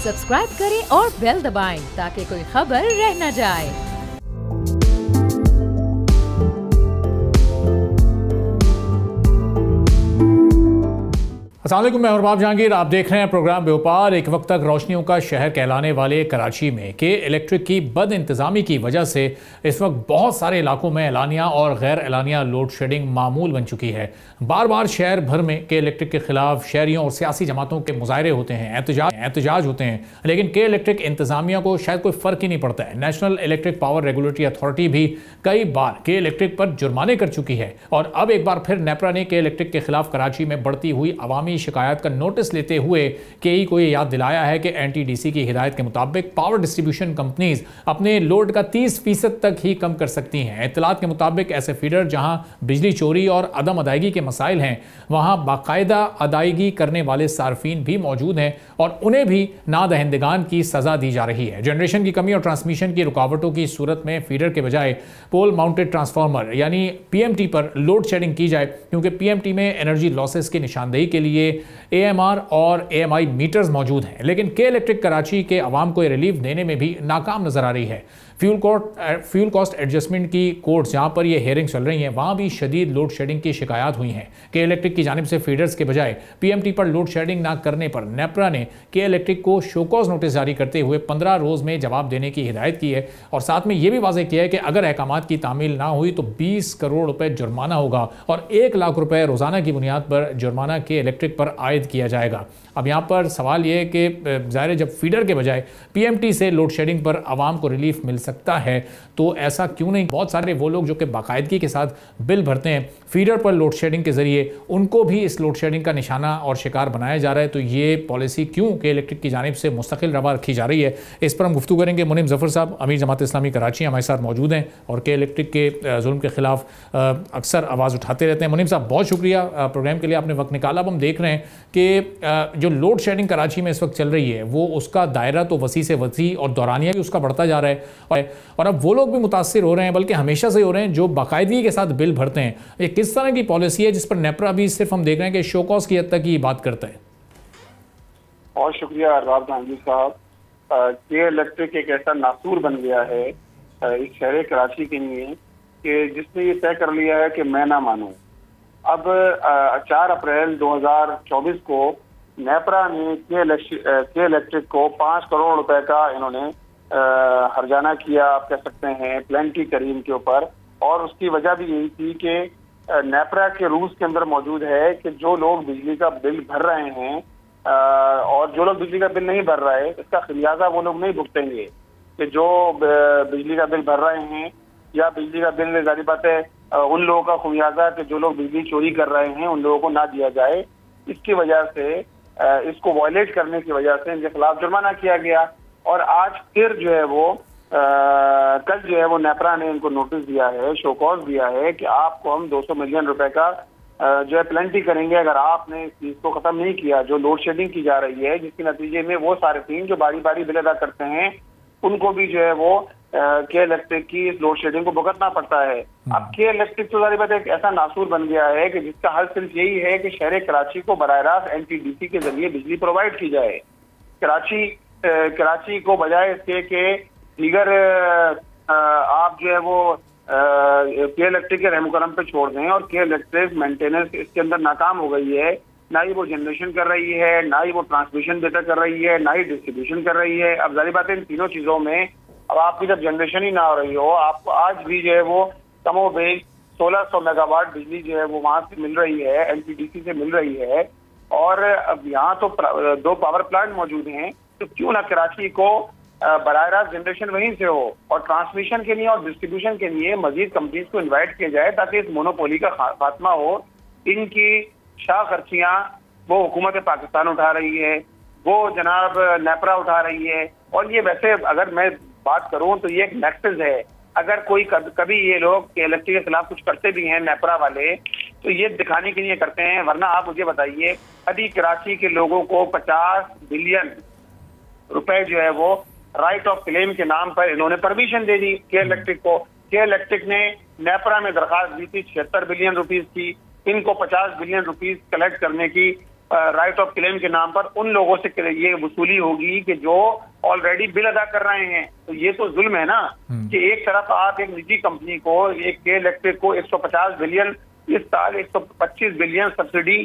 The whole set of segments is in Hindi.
सब्सक्राइब करें और बेल दबाएं ताकि कोई खबर रह न जाए। अस्सलाम वालेकुम, मैं अरबाब जहांगीर। आप देख रहे हैं प्रोग्राम व्यापार। एक वक्त तक रोशनियों का शहर कहलाने वाले कराची में के इलेक्ट्रिक की बद इंतज़ामी की वजह से इस वक्त बहुत सारे इलाकों में एलानिया और गैर एलानिया लोड शेडिंग मामूल बन चुकी है। बार बार शहर भर में के इलेक्ट्रिक के खिलाफ शहरियों और सियासी जमातों के मुजाहरे होते हैं, एहतजाज होते हैं, लेकिन के इलेक्ट्रिक इंतज़ामिया को शायद कोई फ़र्क ही नहीं पड़ता है। National electric power regulatory authority भी कई बार के इलेक्ट्रिक पर जुर्माने कर चुकी है और अब एक बार फिर नेपरा ने के इलेक्ट्रिक के खिलाफ कराची में बढ़ती हुई अवामी शिकायत का नोटिस लेते हुए केई को यह याद दिलाया है कि एनटीडीसी की हिदायत के मुताबिक पावर डिस्ट्रीब्यूशन कंपनीज अपने लोड का 30% तक ही कम कर सकती हैं। इत्तलात के मुताबिक ऐसे फीडर जहां बिजली चोरी और अदम अदायगी के मसाइल हैं, वहां बाकायदा अदायगी करने वाले सार्फिन भी मौजूद हैं और उन्हें भी नादहिंदगान की सजा दी जा रही है। जनरेशन की कमी और ट्रांसमिशन की रुकावटों की सूरत में फीडर के बजाय पोल माउंटेड ट्रांसफार्मर यानी पीएमटी पर लोड शेडिंग की जाए, क्योंकि पीएमटी में एनर्जी लॉसेस की निशानदेही के लिए एएमआर और एएमआई मीटर्स मौजूद हैं, लेकिन के इलेक्ट्रिक कराची के अवाम को रिलीफ देने में भी नाकाम नजर आ रही है। फ्यूल कॉस्ट एडजस्टमेंट की कोर्ट्स जहां पर ये हेयरिंग चल रही हैं, वहां भी शदीद लोड शेडिंग की शिकायत हुई हैं। के इलेक्ट्रिक की जानिब से फीडर्स के बजाय पीएमटी पर लोड शेडिंग ना करने पर नेपरा ने के इलेक्ट्रिक को शोकॉज नोटिस जारी करते हुए 15 रोज में जवाब देने की हिदायत की है और साथ में यह भी वाज़ेह किया है कि अगर अहकामात की तामील ना हुई तो 20 करोड़ रुपए जुर्माना होगा और 1 लाख रुपए रोजाना की बुनियाद पर जुर्माना के इलेक्ट्रिक पर आयद किया जाएगा। अब यहाँ पर सवाल यह है कि ज़ाहिर जब फीडर के बजाय पीएमटी से लोड शेडिंग पर आवाम को रिलीफ मिल सकता है तो ऐसा क्यों नहीं। बहुत सारे वो लोग जो कि बाकायदगी के साथ बिल भरते हैं फीडर पर लोड शेडिंग के जरिए, उनको भी इस लोड शेडिंग का निशाना और शिकार बनाया जा रहा है। तो ये पॉलिसी क्यों के इलेक्ट्रिक की जानिब से मुस्तकिल रवा रखी जा रही है, इस पर हम गुफ्तगू करेंगे। मुनीम जफर साहब, अमीर जमात इस्लामी कराची, हमारे साथ मौजूद हैं और के इलेक्ट्रिक के जुल्म के खिलाफ अक्सर आवाज़ उठाते रहते हैं। मुनीम साहब, बहुत शुक्रिया प्रोग्राम के लिए, आपने वक्त निकाला। अब हम देख रहे हैं कि जो लोड शेडिंग कराची में इस वक्त चल रही है वो उसका दायरा तो वसी से वसी और दौरानिया भी उसका बढ़ता जा रहा है और अब वो लोग भी मुतासिर हो रहे हैं, बल्कि हमेशा से हो रहे हैं जो बाकायदगी के साथ बिल भरते हैं। ये किस तरह की पॉलिसी है जिस पर नेपरा भी सिर्फ हम देख रहे हैं कि शोकॉज की हद तक ही बात करता है? बहुत शुक्रिया अरबाब जहांगीर साहब। के इलेक्ट्रिक एक ऐसा नासूर बन गया है इस शहर कराची के लिए कि जिसने ये तय कर लिया है कि मैं ना मानूं। अब 4 अप्रैल 2024 को नेपरा ने के इलेक्ट्रिक को 5 करोड़ रुपए का इन्होंने हर्जाना किया, आप कह सकते हैं प्लेंटी करीम के ऊपर। और उसकी वजह भी यही थी कि नेपरा के रूल्स के अंदर मौजूद है कि जो लोग बिजली का बिल भर रहे हैं और जो लोग बिजली का बिल नहीं भर रहे, इसका खमियाजा वो लोग नहीं भुगतेंगे। कि जो बिजली का बिल भर रहे हैं या बिजली का बिल, जारी बात है, उन लोगों का खमियाजा कि जो लोग बिजली चोरी कर रहे हैं उन लोगों को ना दिया जाए। इसकी वजह से, इसको वायलेट करने की वजह से इनके खिलाफ जुर्माना किया गया। और आज फिर जो है वो कल जो है वो नेपरा ने इनको नोटिस दिया है, शोकॉज दिया है कि आपको हम 200 मिलियन रुपए का जो है प्लेंटी करेंगे अगर आपने इस चीज को खत्म नहीं किया। जो लोड शेडिंग की जा रही है जिसके नतीजे में वो सारे टीम जो बारी बारी बिल अदा करते हैं उनको भी जो है वो के इलेक्ट्रिक की इस लोड शेडिंग को भुगतना पड़ता है। अब के इलेक्ट्रिक तो जारी बात एक ऐसा नासूर बन गया है कि जिसका हल सिर्फ यही है कि शहर कराची को बराह रास्त एनटीडीसी के जरिए बिजली प्रोवाइड की जाए। कराची को बजाय इसके के दीगर आप जो है वो के इलेक्ट्रिक के रहमुकरम पे छोड़ दें और के इलेक्ट्रिक मेंटेनेंस इसके अंदर नाकाम हो गई है। ना ही वो जनरेशन कर रही है, ना ही वो ट्रांसमिशन बेहतर कर रही है, ना ही डिस्ट्रीब्यूशन कर रही है। अब जारी बात है इन तीनों चीजों में अब आपकी जब जनरेशन ही ना हो रही हो, आपको आज भी जो है वो कमोबेश 1600 मेगावाट बिजली जो है वो वहां से मिल रही है, एनटीडीसी से मिल रही है। और अब यहाँ तो 2 पावर प्लांट मौजूद हैं, तो क्यों ना कराची को बराह रास्त जनरेशन वहीं से हो और ट्रांसमिशन के लिए और डिस्ट्रीब्यूशन के लिए मजीद कंपनीज को इन्वाइट किया जाए ताकि इस मोनोपोली का खात्मा हो। इनकी शाह खर्चियां वो हुकूमत पाकिस्तान उठा रही है, वो जनाब नेपरा उठा रही है। और ये वैसे अगर मैं बात करूं तो ये एक नेक्सस है। अगर कोई कभी ये लोग इलेक्ट्रिक के खिलाफ कुछ करते भी हैं नेपरा वाले, तो ये दिखाने के लिए करते हैं, वरना आप मुझे बताइए अभी कराची के लोगों को 50 बिलियन रुपए जो है वो राइट ऑफ क्लेम के नाम पर इन्होंने परमिशन दे दी के इलेक्ट्रिक को। के इलेक्ट्रिक ने नेपरा में दरखास्त दी थी 76 बिलियन रुपीज की, इनको 50 बिलियन रुपीज कलेक्ट करने की राइट ऑफ क्लेम के नाम पर उन लोगों से ये वसूली होगी कि जो ऑलरेडी बिल अदा कर रहे हैं। तो ये तो जुल्म है ना कि एक तरफ आप एक निजी कंपनी को, एक के इलेक्ट्रिक को 150 बिलियन इस साल 125 बिलियन सब्सिडी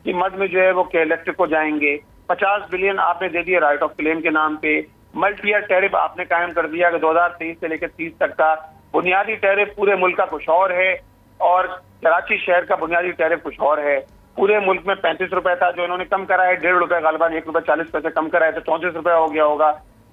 की मद में जो है वो के इलेक्ट्रिक को जाएंगे। 50 बिलियन आपने दे दिए राइट ऑफ क्लेम के नाम पे। मल्टी ईयर टैरिफ आपने कायम कर दिया कि 2023 से लेकर 30 तक का बुनियादी टैरिफ पूरे मुल्क का कुछ और है और कराची शहर का बुनियादी टैरिफ कुछ और है। पूरे मुल्क में 35 रुपए था, जो इन्होंने कम करा है 1.5 रुपए, गालिबान 1 रुपए 40 पैसे कम करा है तो 34 रुपए हो गया होगा।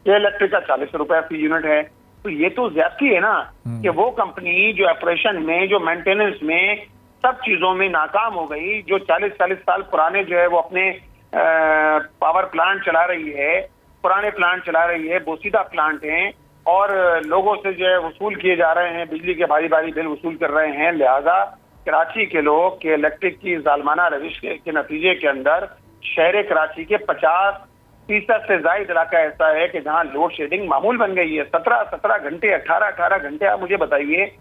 ये इलेक्ट्रिक का 40 रुपए फी यूनिट है। तो ये तो ज्यादती है ना कि वो कंपनी जो ऑपरेशन में, जो मेंटेनेंस में, सब चीजों में नाकाम हो गई, जो 40 साल पुराने जो है वो अपने पावर प्लांट चला रही है, पुराने प्लांट चला रही है, बोसीदा प्लांट हैं और लोगों से जो है वसूल किए जा रहे हैं, बिजली के भारी भारी बिल वसूल कर रहे हैं। लिहाजा कराची के लोग के इलेक्ट्रिक की जालमाना रविश के नतीजे के अंदर शहर कराची के 50% से ज्यादा इलाका ऐसा है कि जहां लोड शेडिंग मामूल बन गई है। 17 घंटे, 18 घंटे। आप मुझे बताइए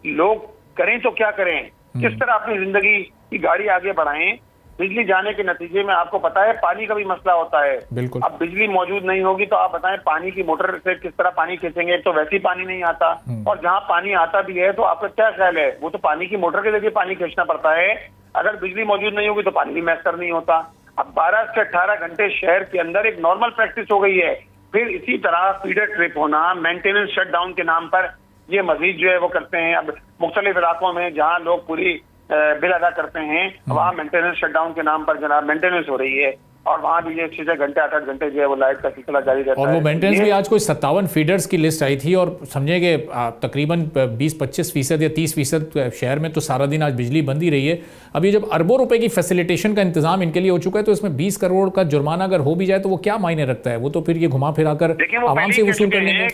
लोग करें तो क्या करें, किस तरह अपनी जिंदगी की गाड़ी आगे बढ़ाएं। बिजली जाने के नतीजे में आपको पता है पानी का भी मसला होता है। बिल्कुल। अब बिजली मौजूद नहीं होगी तो आप बताएं पानी की मोटर से किस तरह पानी खींचेंगे। एक तो वैसे ही पानी नहीं आता और जहां पानी आता भी है तो आपका क्या ख्याल है, वो तो पानी की मोटर के जरिए पानी खींचना पड़ता है। अगर बिजली मौजूद नहीं होगी तो पानी भी मैसर नहीं होता। अब 12 से 18 घंटे शहर के अंदर एक नॉर्मल प्रैक्टिस हो गई है। फिर इसी तरह फीडर ट्रिप होना, मेंटेनेंस शटडाउन के नाम पर ये मजीद जो है वो करते हैं। अब मुख्तलिफ इलाकों में जहां लोग पूरी बिल अदा करते हैं वहाँ मेंटेनेंस शटडाउन के नाम पर जनाब मेंटेनेंस हो रही है और वहाँ भी ये 6 घंटे 8 घंटे जो है वो लाइट का सिलसिला जारी रहता है। और वो मेंटेनेंस भी आज कोई 57 फीडर्स की लिस्ट आई थी और समझे कि तकरीबन 20-25% या 30% शहर में तो सारा दिन आज बिजली बंद ही रही है। अब ये जब अरबों रुपए की फैसिलिटेशन का इंतजाम इनके लिए हो चुका है तो इसमें 20 करोड़ का जुर्माना अगर हो भी जाए तो वो क्या मायने रखता है। वो तो फिर ये घुमा फिरा कर आवाम से वसूल कर लेंगे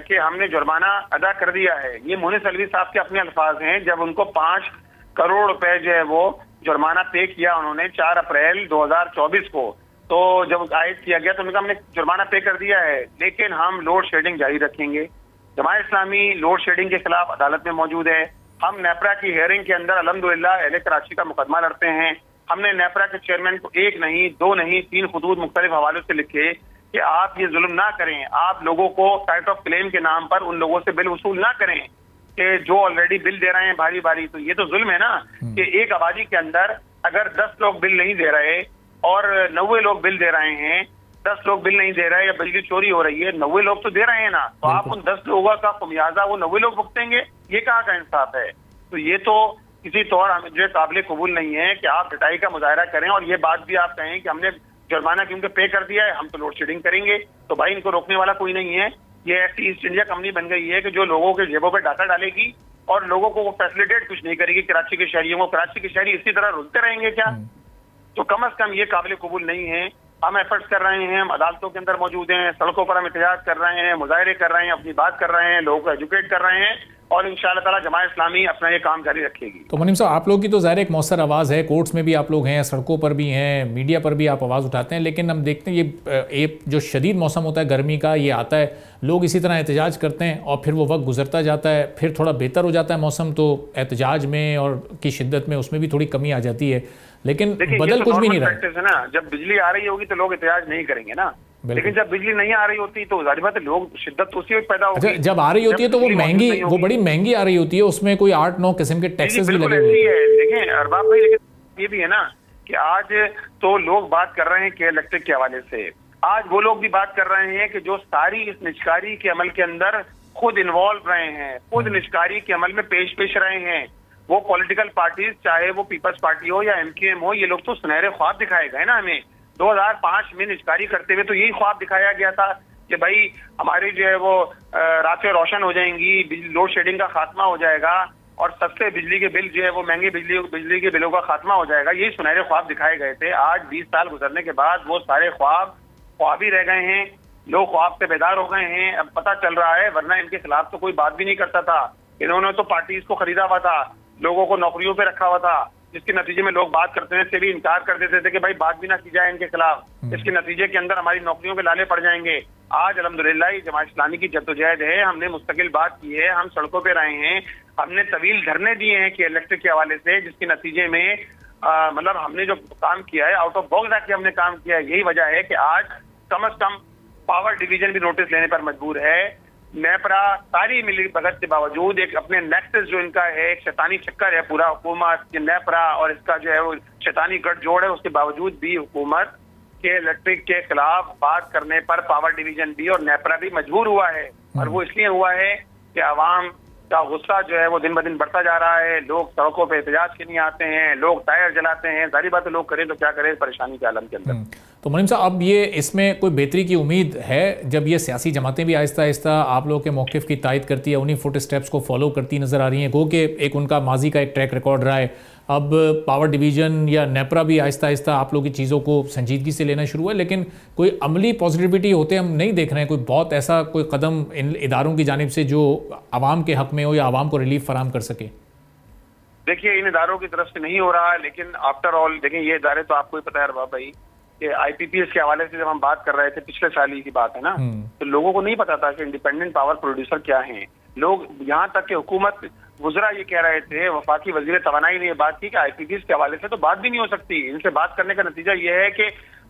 कि हमने जुर्माना अदा कर दिया है। ये मोहनिस अलवी साहब के अपने अल्फाज हैं। जब उनको 5 करोड़ रुपए जो है वो जुर्माना पे किया उन्होंने 4 अप्रैल 2024 को, तो जब आयद किया गया तो उन्होंने हमने जुर्माना पे कर दिया है लेकिन हम लोड शेडिंग जारी रखेंगे। जमात इस्लामी लोड शेडिंग के खिलाफ अदालत में मौजूद है। हम नेपरा की हेयरिंग के अंदर अल्हम्दुलिल्लाह अहले कराची का मुकदमा लड़ते हैं। हमने नेपरा के चेयरमैन को 1 नहीं 2 नहीं 3 खुदूद मुख्तलिफ हवालों से लिखे कि आप ये जुल्म ना करें, आप लोगों को राइट ऑफ क्लेम के नाम पर उन लोगों से बिल वसूल ना करें कि जो ऑलरेडी बिल दे रहे हैं भारी भारी। तो ये तो जुल्म है ना कि एक आबादी के अंदर अगर 10 लोग बिल नहीं दे रहे और 90 लोग बिल दे रहे हैं, 10 लोग बिल नहीं दे रहे या बिजली चोरी हो रही है, 90 लोग तो दे रहे हैं ना, तो आप उन 10 लोगों का खुमियाजा वो 90 लोग भुगतेंगे। ये कहाँ का इंसाफ है। तो ये तो किसी तौर जो काबिल कबूल नहीं है कि आप पिटाई का मुजाहरा करें और ये बात भी आप कहें कि हमने जुर्माना क्योंकि पे कर दिया है, हम तो लोड शेडिंग करेंगे। तो भाई इनको रोकने वाला कोई नहीं है। ये ऐसी ईस्ट इंडिया कंपनी बन गई है कि जो लोगों के जेबों पे डाका डालेगी और लोगों को वो फैसिलिटेट कुछ नहीं करेगी। कराची के शहरियों को, कराची के शहरी इसी तरह रुलते रहेंगे क्या। तो कम से कम ये काबिल कबूल नहीं है। हम एफर्ट्स कर रहे हैं, हम अदालतों के अंदर मौजूद हैं, सड़कों पर हम एहतजाज कर रहे हैं, मुजाहरे कर रहे हैं, अपनी बात कर रहे हैं, लोगों को एजुकेट कर रहे हैं और इंशाअल्लाह ताला जमात इस्लामी अपना ये काम जारी रखेगी। तो मुनीम साहब आप लोग की तो ज़ाहिर एक मौसर आवाज़ है, कोर्ट्स में भी आप लोग हैं, सड़कों पर भी हैं, मीडिया पर भी आप आवाज़ उठाते हैं, लेकिन हम देखते हैं ये जो शदीद मौसम होता है गर्मी का, ये आता है, लोग इसी तरह एहतजाज करते हैं और फिर वो वक्त गुजरता जाता है, फिर थोड़ा बेहतर हो जाता है मौसम तो एहतजाज में और की शिद्दत में उसमें भी थोड़ी कमी आ जाती है, लेकिन बदल कुछ भी नहीं रहा है ना। जब बिजली आ रही होगी तो लोग एहतजाज नहीं करेंगे ना, लेकिन जब बिजली नहीं आ रही होती तो जाहिर बात है लोग शिद्दत तो उसी वक्त पैदा होगी। अच्छा, जब आ रही होती है तो वो महंगी, वो बड़ी महंगी आ रही होती है, उसमें कोई 8-9 किस्म के टैक्सेस भी लगे हुए हैं। देखें अरबाब भाई, लेकिन ये भी है ना कि आज तो लोग बात कर रहे हैं कि इलेक्ट्रिक के हवाले से, आज वो लोग भी बात कर रहे हैं कि जो सारी इस निष्कारी के अमल के अंदर खुद इन्वॉल्व रहे हैं, खुद निष्कारी के अमल में पेश रहे हैं, वो पॉलिटिकल पार्टीज, चाहे वो पीपल्स पार्टी हो या MQM हो, ये लोग तो सुनहरे ख्वाब दिखाए गए ना हमें। 2005 में निष्कारी करते हुए तो यही ख्वाब दिखाया गया था कि भाई हमारी जो है वो रातें रोशन हो जाएंगी, लोड शेडिंग का खात्मा हो जाएगा और सस्ते बिजली के बिल जो है वो महंगे बिजली के बिलों का खात्मा हो जाएगा। यही सुनहरे ख्वाब दिखाए गए थे। आज 20 साल गुजरने के बाद वो सारे ख्वाब ही रह गए हैं। लोग ख्वाब से बेदार हो गए हैं। अब पता चल रहा है, वरना इनके खिलाफ तो कोई बात भी नहीं करता था। इन्होंने तो पार्टीज को खरीदा हुआ था, लोगों को नौकरियों पे रखा हुआ था, जिसके नतीजे में लोग बात करने से भी इनकार कर देते थे कि भाई बात भी ना की जाए इनके खिलाफ। इसके नतीजे के अंदर हमारी नौकरियों पे लाले पड़ जाएंगे। आज अल्हम्दुलिल्लाह जमात इस्लामी की जद्दोजहद है, हमने मुस्तकिल बात की है, हम सड़कों पे रहे हैं, हमने तवील धरने दिए हैं कि इलेक्ट्रिक के हवाले से, जिसके नतीजे में मतलब हमने जो काम किया है आउट ऑफ बॉक्स आके हमने काम किया है। यही वजह है कि आज कम से कम पावर डिवीजन भी नोटिस लेने पर मजबूर है। नेपरा सारी मिली भगत के बावजूद एक अपने नेक्सस जो इनका है, एक शैतानी चक्कर है पूरा हुकूमत के नेपरा और इसका जो है वो शैतानी गठजोड़ है, उसके बावजूद भी हुकूमत के इलेक्ट्रिक के खिलाफ बात करने पर पावर डिवीजन भी और नेपरा भी मजबूर हुआ है। और वो इसलिए हुआ है कि आवाम का गुस्सा जो है वो दिन ब दिन बढ़ता जा रहा है। लोग सड़कों पे एहतजाज के लिए आते हैं, लोग टायर जलाते हैं। सारी बात लोग करें तो क्या करें परेशानी के आलम के अंदर। तो मुनीम साहब, अब ये इसमें कोई बेहतरी की उम्मीद है जब ये सियासी जमातें भी आहिस्ता आहिस्ता आप लोगों के मौक़िफ़ की तायद करती है, उन्हीं फुट स्टेप्स को फॉलो करती नज़र आ रही हैं? गो कि एक उनका माजी का एक ट्रैक रिकॉर्ड रहा है, अब पावर डिवीज़न या नेपरा भी आहिस्ता आहिस्ता आप लोगों की चीज़ों को संजीदगी से लेना शुरू है, लेकिन कोई अमली पॉजिटिविटी होते हम नहीं देख रहे हैं। कोई बहुत ऐसा कोई कदम इन इदारों की जानिब से जो आवाम के हक़ में हो या आवाम को रिलीफ फराहम कर सके? देखिए, इन इदारों की तरफ से नहीं हो रहा है, लेकिन आफ्टर ऑल देखिए ये इदारे तो आपको ही पता है रबाब भाई कि IPPs के हवाले से जब हम बात कर रहे थे, पिछले साल ही की बात है ना, तो लोगों को नहीं पता था कि इंडिपेंडेंट पावर प्रोड्यूसर क्या हैं। लोग यहाँ तक कि हुकूमत गुजरा ये कह रहे थे, वफाकी वजीर तवानाई ने ये बात की कि IPPs के हवाले से तो बात भी नहीं हो सकती। इनसे बात करने का नतीजा ये है कि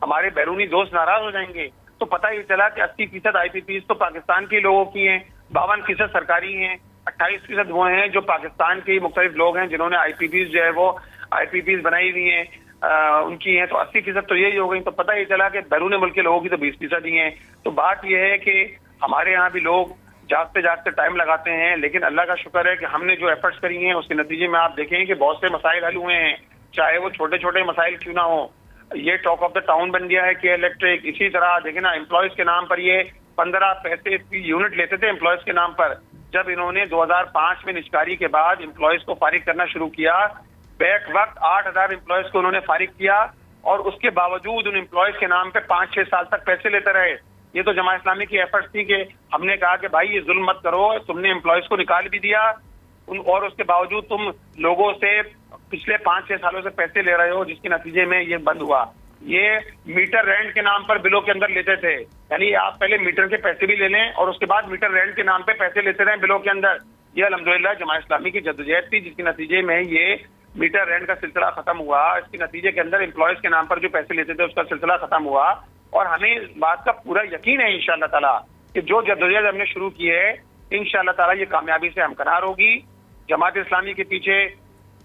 हमारे बैरूनी दोस्त नाराज हो जाएंगे। तो पता ही चला कि 80% IPPs तो पाकिस्तान के लोगों की हैं, 52% सरकारी हैं, 28% वो हैं जो पाकिस्तान के मुख्तलिफ लोग हैं जिन्होंने IPPs जो है वो IPPs बनाई हुई हैं, उनकी हैं। तो 80% तो यही हो गई। तो पता ही चला कि बैरून मुल्क के लोगों की तो 20% ही हैं। तो बात यह है कि हमारे यहाँ भी लोग जागते जागते टाइम लगाते हैं, लेकिन अल्लाह का शुक्र है कि हमने जो एफर्ट्स करी हैं उसके नतीजे में आप देखें कि बहुत से मसाइल हल हुए हैं, चाहे वो छोटे छोटे मसाइल क्यों ना हो। ये टॉक ऑफ द टाउन बन गया है कि इलेक्ट्रिक। इसी तरह देखें ना, एम्प्लॉयज के नाम पर ये 15 पैसे की यूनिट लेते थे एम्प्लॉयज के नाम पर। जब इन्होंने 2005 में निष्कारी के बाद एम्प्लॉयज को फारिग करना शुरू किया, बैक वक्त 8000 एम्प्लॉयज को उन्होंने फारिग किया और उसके बावजूद उन एम्प्लॉयज के नाम पे 5-6 साल तक पैसे लेते रहे। ये तो जमात इस्लामी की एफर्ट्स थी कि हमने कहा कि भाई ये जुल्म मत करो, तुमने एम्प्लॉयज को निकाल भी दिया और उसके बावजूद तुम लोगों से पिछले 5-6 सालों से पैसे ले रहे हो, जिसके नतीजे में ये बंद हुआ। ये मीटर रेंट के नाम पर बिलों के अंदर लेते थे, यानी आप पहले मीटर के पैसे भी ले लें और उसके बाद मीटर रेंट के नाम पे पैसे लेते रहे बिलों के अंदर। ये अल्हम्दुलिल्लाह जमात इस्लामी की जद्दोजहद थी, जिसके नतीजे में ये मीटर रेंट का सिलसिला खत्म हुआ। इसके नतीजे के अंदर एम्प्लॉयज के नाम पर जो पैसे लेते थे उसका सिलसिला खत्म हुआ। और हमें इस बात का पूरा यकीन है इंशाअल्लाह ताला कि जो जद्दोजहद हमने शुरू की है इंशाअल्लाह ताला ये कामयाबी से हमकनार होगी। जमात इस्लामी के पीछे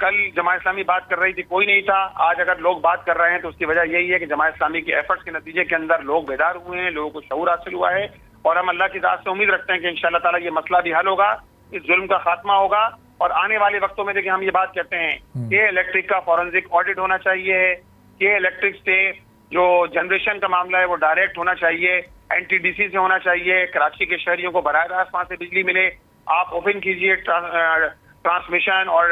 कल जमात इस्लामी बात कर रही थी, कोई नहीं था। आज अगर लोग बात कर रहे हैं तो उसकी वजह यही है कि जमात इस्लामी के एफर्ट्स के नतीजे के अंदर लोग बेदार हुए हैं, लोगों को शऊर हासिल हुआ है। और हम अल्लाह की ज़ात से उम्मीद रखते हैं कि इंशाअल्लाह ताला ये मसला भी हल होगा, इस जुल्म का खात्मा होगा। और आने वाले वक्तों में देखिए हम ये बात कहते हैं कि इलेक्ट्रिक का फॉरेंसिक ऑडिट होना चाहिए, कि इलेक्ट्रिक से जो जनरेशन का मामला है वो डायरेक्ट होना चाहिए, NTDC से होना चाहिए। कराची के शहरियों को बराह रास्त वहां से बिजली मिले। आप ओपन कीजिए ट्रांसमिशन और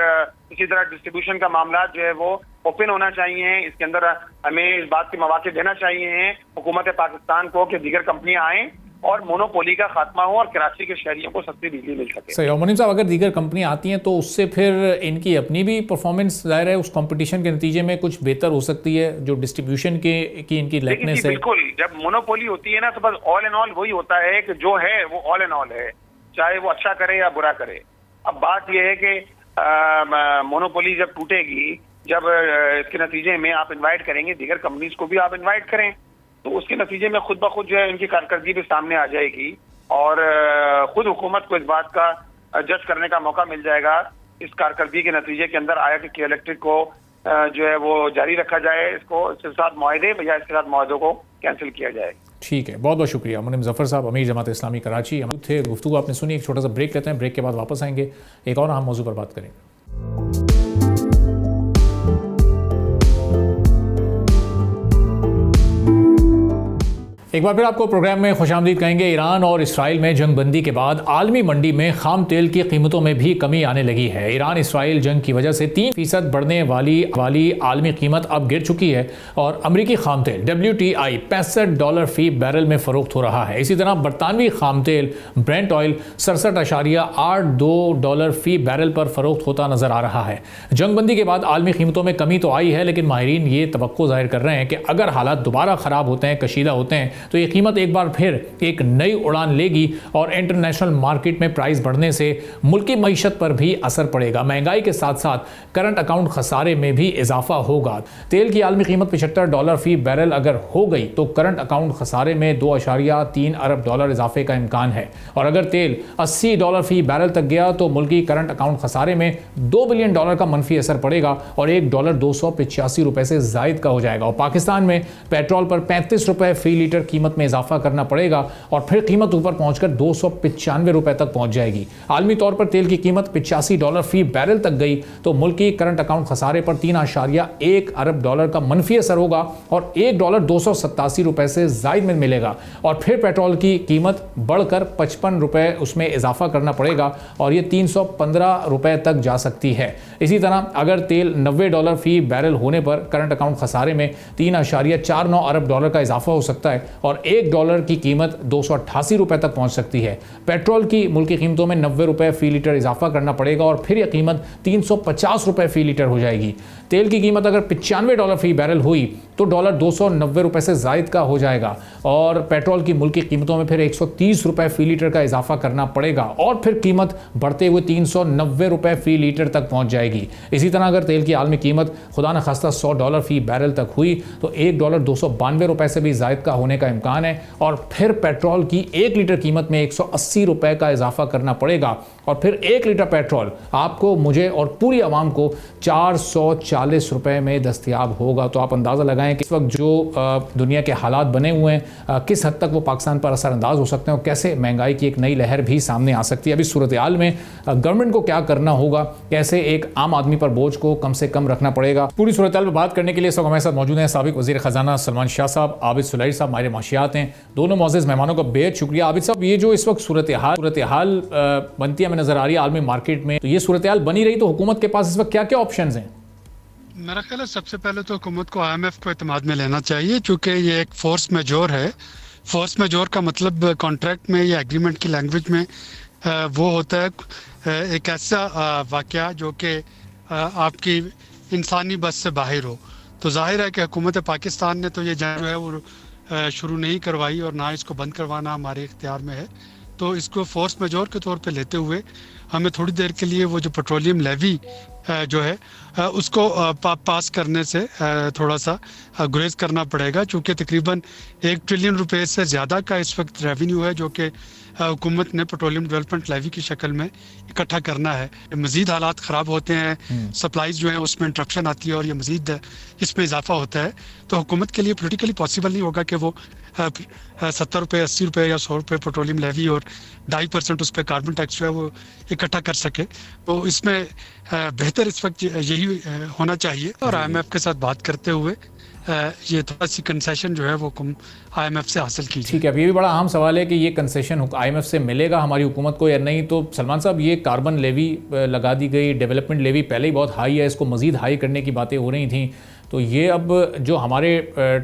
इसी तरह डिस्ट्रीब्यूशन का मामला जो है वो ओपन होना चाहिए। इसके अंदर हमें इस बात के मौके देना चाहिए हुकूमत पाकिस्तान को कि दीगर कंपनियां आएँ और मोनोपोली का खात्मा हो और कराची के शहरियों को सस्ती बिजली मिल सके। सही। और मुनीम साहब, अगर दीगर कंपनियां आती हैं तो उससे फिर इनकी अपनी भी परफॉर्मेंस जाहिर है उस कंपटीशन के नतीजे में कुछ बेहतर हो सकती है, जो डिस्ट्रीब्यूशन की इनकी लाइकनेस है। बिल्कुल, जब मोनोपोली होती है ना तो बस ऑल एंड ऑल वही होता है कि जो है वो ऑल एंड ऑल है, चाहे वो अच्छा करे या बुरा करे। अब बात यह है कि मोनोपोली जब टूटेगी, जब इसके नतीजे में आप इन्वाइट करेंगे दीगर कंपनीज को भी आप इन्वाइट करें, तो उसके नतीजे में खुद ब खुद जो है इनकी कारकर्दगी भी सामने आ जाएगी और खुद हुकूमत को इस बात का जज करने का मौका मिल जाएगा। इस कारकर्दगी के नतीजे के अंदर आया कि इलेक्ट्रिक को जो है वो जारी रखा जाए, इसको इसके साथ मुआहदे या इसके साथ मुआहदों को कैंसिल किया जाए। ठीक है, बहुत बहुत शुक्रिया मुनीम ज़फ़र साहब, अमीर जमात इस्लामी कराची। हम थे, गुफ्तगू आपने सुनी। एक छोटा सा ब्रेक लेते हैं, ब्रेक के बाद वापस आएंगे, एक और अहम मौजू पर बात करेंगे। एक बार फिर आपको प्रोग्राम में खुशामदीद कहेंगे। ईरान और इसराइल में जंग बंदी के बाद आलमी मंडी में खाम तेल की कीमतों में भी कमी आने लगी है। ईरान इसराइल जंग की वजह से 3% बढ़ने वाली आलमी कीमत अब गिर चुकी है और अमरीकी खाम तेल WTI $65 फी बैरल में फ़रोख्त हो रहा है। इसी तरह बरतानवी खाम तेल ब्रेंट ऑयल $67.82 फी बैरल पर फ़रोख्त होता नज़र आ रहा है। जंग बंदी के बाद आलमी कीमतों में कमी तो आई है, लेकिन माहिरीन ये तवक्को ज़ाहिर कर रहे हैं कि अगर हालात दोबारा ख़राब होते हैं, कशीदा होते हैं, तो ये कीमत एक बार फिर एक नई उड़ान लेगी और इंटरनेशनल मार्केट में प्राइस बढ़ने से मुल्की मईशत पर भी असर पड़ेगा। महंगाई के साथ साथ करंट अकाउंट खसारे में भी इजाफा होगा। तेल की आलमी कीमत $75 फी बैरल अगर हो गई तो करंट अकाउंट खसारे में $2.3 अरब इजाफे का इम्कान है, और अगर तेल $80 फी बैरल तक गया तो मुल्की करंट अकाउंट खसारे में $2 बिलियन का मनफी असर पड़ेगा और $1 285 से जायद का हो जाएगा। और पाकिस्तान में पेट्रोल पर ₹35 फी लीटर कीमत में इजाफा करना पड़ेगा और फिर कीमत ऊपर पहुंचकर $295 तक पहुंच जाएगी। आलमी तौर पर तेल की कीमत $85 फी बैरल तक गई तो मुल्की करंट अकाउंट खसारे पर $3.1 अरब का मनफी असर होगा और $1 287 से जायद में मिलेगा, और फिर पेट्रोल की कीमत बढ़कर ₹55 उसमें इजाफा करना पड़ेगा और ये $315 तक जा सकती है। इसी तरह अगर तेल $90 फी बैरल होने पर करंट अकाउंट खसारे में $3.49 अरब का इजाफा हो सकता है और $1 की कीमत $288 तक पहुंच सकती है। पेट्रोल की मुल्की कीमतों में $90 फी लीटर इजाफा करना पड़ेगा और फिर यह कीमत $350 फी लीटर हो जाएगी। तेल की कीमत अगर $95 फी बैरल हुई तो $290 से जायद का हो जाएगा और पेट्रोल की मुल्की कीमतों में फिर $130 फी लीटर का इजाफा करना पड़ेगा और फिर कीमत बढ़ते हुए $390 फी लीटर तक पहुंच जाएगी। इसी तरह अगर तेल की आलमी कीमत खुदा न खास्ता $100 फी बैरल तक हुई तो $1 292 से भी जायद का होने का इम्कान है और फिर पेट्रोल की 1 लीटर कीमत में $180 का इजाफा करना पड़ेगा और फिर 1 लीटर पेट्रोल आपको, मुझे और पूरी आवाम को $440 में दस्तयाब होगा। तो आप अंदाज़ा लगाएं कि इस वक्त जो दुनिया के हालात बने हुए हैं किस हद तक वो पाकिस्तान पर असरअंदाज हो सकते हैं और कैसे महंगाई की एक नई लहर भी सामने आ सकती है। अभी सूरत हाल में गवर्नमेंट को क्या करना होगा, कैसे एक आम आदमी पर बोझ को कम से कम रखना पड़ेगा, पूरी सूरत हाल में बात करने के लिए इस वक्त हमारे साथ मौजूद हैं साबिक वज़ीर ख़जाना सलमान शाह साहब, आबिद सुलैही साहब माहिर माशियात हैं। दोनों मोअज़्ज़ज़ मेहमानों का बेहद शुक्रिया। आबिद साहब, ये जो इस वक्त सूरत हाल बनती हमें नजर आ रही है आलमी मार्केट में, तो ये सूरत हाल बनी रही तो हुकूमत के पास इस वक्त क्या क्या ऑप्शन हैं? मेरा ख्याल है सबसे पहले तो हुकूमत को IMF को एतमाद में लेना चाहिए, क्योंकि ये एक फोर्स मेजोर है। फोर्स मेजोर का मतलब कॉन्ट्रैक्ट में या एग्रीमेंट की लैंग्वेज में वो होता है एक ऐसा वाक़या जो कि आपकी इंसानी बस से बाहर हो। तो जाहिर है कि हुकूमत पाकिस्तान ने तो ये जंग जो है वो शुरू नहीं करवाई और ना इसको बंद करवाना हमारे इख्तियार में है। तो इसको फोर्स मेजोर के तौर पे लेते हुए हमें थोड़ी देर के लिए वो जो पेट्रोलियम लेवी जो है उसको पास करने से थोड़ा सा गुरेज करना पड़ेगा, क्योंकि तकरीबन $1 ट्रिलियन से ज़्यादा का इस वक्त रेवेन्यू है जो कि हुकूमत ने पेट्रोलियम डेवलपमेंट लेवी की शक्ल में इकट्ठा करना है। मज़ीद हालात ख़राब होते हैं, सप्लाईज जो है उसमें इंटरप्शन आती है और ये मज़ीद इसमें इजाफा होता है। तो हुकूमत के लिए पोलिटिकली पॉसिबल नहीं होगा कि वो ₹70, ₹80 या ₹100 पेट्रोलियम लेवी और 2.5% उस पर कार्बन टैक्स जो है वो इकट्ठा कर सके। तो इसमें बेहतर इस वक्त यही होना चाहिए और IMF के साथ बात करते हुए ये थोड़ा सी कंसेशन जो है वो IMF से हासिल कीजिए। ठीक है, अब ये भी बड़ा अहम सवाल है कि ये कंसेशन IMF से मिलेगा हमारी हुकूमत को या नहीं। तो सलमान साहब, ये कार्बन लेवी लगा दी गई, डेवलपमेंट लेवी पहले ही बहुत हाई है, इसको मज़ीद हाई करने की बातें हो रही थी, तो ये अब जो हमारे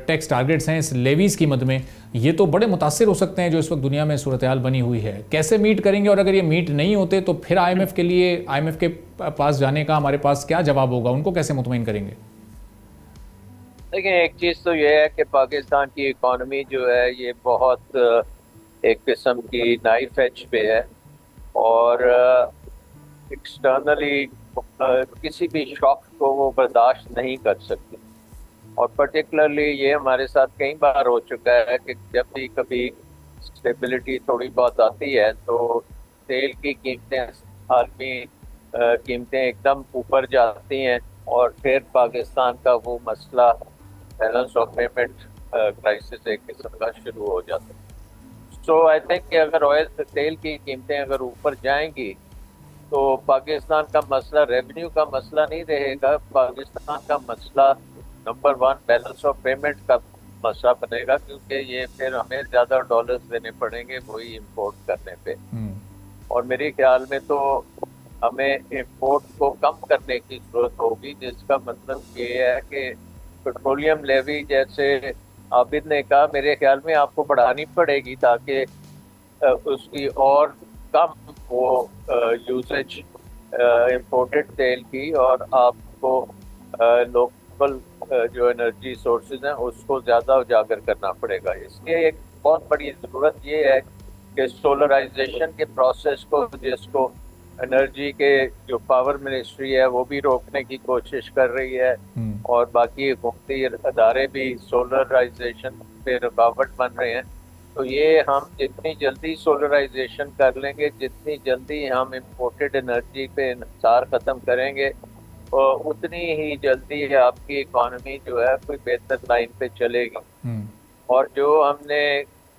टैक्स टारगेट्स हैं इस लेवीज़ की मद में, ये तो बड़े मुतासिर हो सकते हैं जो इस वक्त दुनिया में सूरत हाल बनी हुई है। कैसे मीट करेंगे, और अगर ये मीट नहीं होते तो फिर IMF के पास जाने का हमारे पास क्या जवाब होगा, उनको कैसे मुतमईन करेंगे? देखिए, एक चीज़ तो ये है कि पाकिस्तान की इकॉनमी जो है ये बहुत एक किस्म की नाइफ एज पे है और एक्सटर्नली किसी भी शॉक को वो बर्दाश्त नहीं कर सकती। और पर्टिकुलरली ये हमारे साथ कई बार हो चुका है कि जब भी कभी स्टेबिलिटी थोड़ी बहुत आती है तो तेल की कीमतें, आलमी कीमतें एकदम ऊपर जाती हैं और फिर पाकिस्तान का वो मसला बैलेंस ऑफ पेमेंट क्राइसिस एक किस्म का शुरू हो जाता है। सो आई थिंक कि अगर तेल की कीमतें अगर ऊपर जाएंगी तो पाकिस्तान का मसला रेवेन्यू का मसला नहीं रहेगा, पाकिस्तान का मसला नंबर 1 बैलेंस ऑफ पेमेंट का मसला बनेगा, क्योंकि ये फिर हमें ज़्यादा डॉलर्स देने पड़ेंगे वही इंपोर्ट करने पे। और मेरे ख्याल में तो हमें इंपोर्ट को कम करने की ज़रूरत होगी, जिसका मतलब ये है कि पेट्रोलियम लेवी जैसे आबिद ने कहा, मेरे ख्याल में आपको बढ़ानी पड़ेगी ताकि उसकी और कम वो यूसेज इंपोर्टेड तेल की और आपको लोकल जो एनर्जी सोर्सेज हैं उसको ज़्यादा उजागर करना पड़ेगा। इसलिए एक बहुत बड़ी ज़रूरत ये है कि सोलराइजेशन के प्रोसेस को, जिसको एनर्जी के जो पावर मिनिस्ट्री है वो भी रोकने की कोशिश कर रही है और बाकी हुकूमती अदारे भी सोलराइजेशन पे रुकावट बन रहे हैं। तो ये हम जितनी जल्दी सोलराइजेशन कर लेंगे, जितनी जल्दी हम इम्पोर्टेड एनर्जी पे इंहिसार ख़त्म करेंगे, और उतनी ही जल्दी आपकी इकॉनमी जो है कोई बेहतर लाइन पे चलेगी। और जो हमने